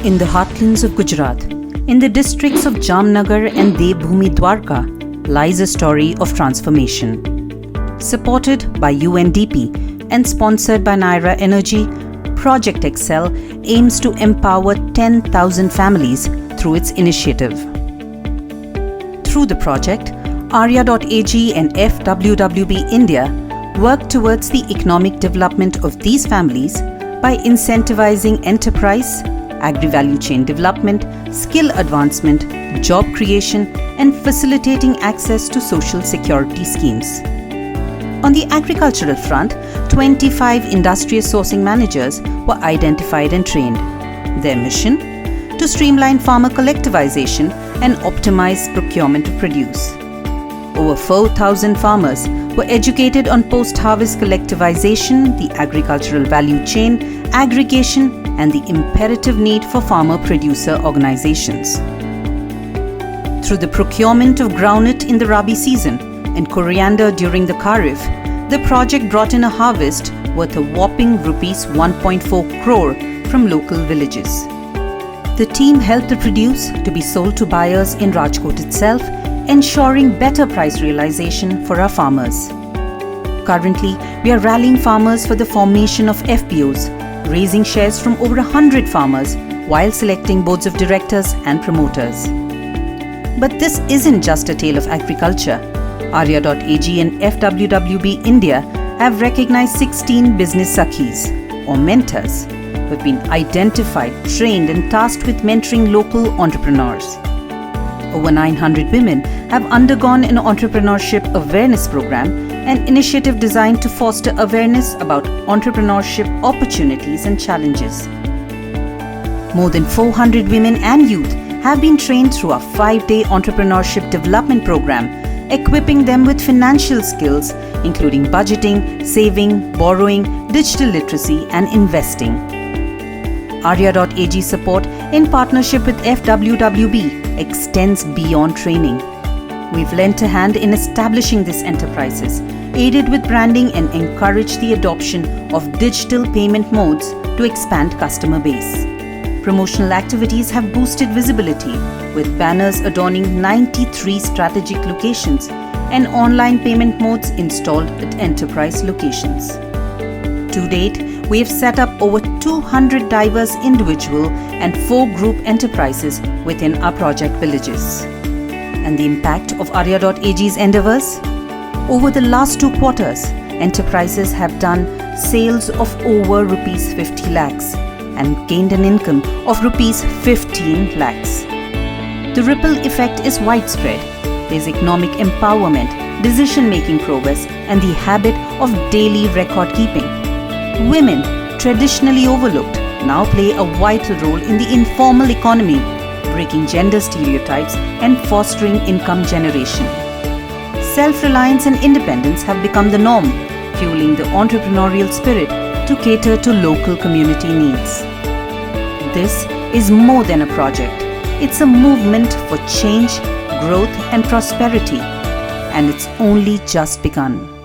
In the heartlands of Gujarat, in the districts of Jamnagar and Devbhoomi Dwarka, lies a story of transformation. Supported by UNDP and sponsored by Nayara Energy, Project Excel aims to empower 10,000 families through its initiative. Through the project, Arya.ag and FWWB India work towards the economic development of these families by incentivizing enterprise, agri-value chain development, skill advancement, job creation, and facilitating access to social security schemes. On the agricultural front, 25 industrious sourcing managers were identified and trained. Their mission? To streamline farmer collectivization and optimize procurement of produce. Over 4,000 farmers were educated on post-harvest collectivization, the agricultural value chain, aggregation, and the imperative need for farmer-producer organizations. Through the procurement of groundnut in the Rabi season and coriander during the Kharif, the project brought in a harvest worth a whopping Rs 1.4 crore from local villages. The team helped the produce to be sold to buyers in Rajkot itself, ensuring better price realization for our farmers. Currently, we are rallying farmers for the formation of FPOs, raising shares from over 100 farmers while selecting boards of directors and promoters. But this isn't just a tale of agriculture. Arya.ag and FWWB India have recognized 16 business sakhis, or mentors, who have been identified, trained and tasked with mentoring local entrepreneurs. Over 900 women have undergone an entrepreneurship awareness program, an initiative designed to foster awareness about entrepreneurship opportunities and challenges. More than 400 women and youth have been trained through a 5-day entrepreneurship development program, equipping them with financial skills including budgeting, saving, borrowing, digital literacy and investing. Arya.ag support in partnership with FWWB extends beyond training. We've lent a hand in establishing these enterprises, aided with branding and encouraged the adoption of digital payment modes to expand customer base. Promotional activities have boosted visibility, with banners adorning 93 strategic locations and online payment modes installed at enterprise locations. To date, we have set up over 200 diverse individual and 4 group enterprises within our project villages. And the impact of Arya.ag's endeavors? Over the last 2 quarters, enterprises have done sales of over Rs 50 lakhs and gained an income of Rs 15 lakhs. The ripple effect is widespread. There is economic empowerment, decision-making progress, and the habit of daily record keeping. Women, traditionally overlooked, now play a vital role in the informal economy, breaking gender stereotypes and fostering income generation. Self-reliance and independence have become the norm, fueling the entrepreneurial spirit to cater to local community needs. This is more than a project. It's a movement for change, growth and prosperity, and it's only just begun.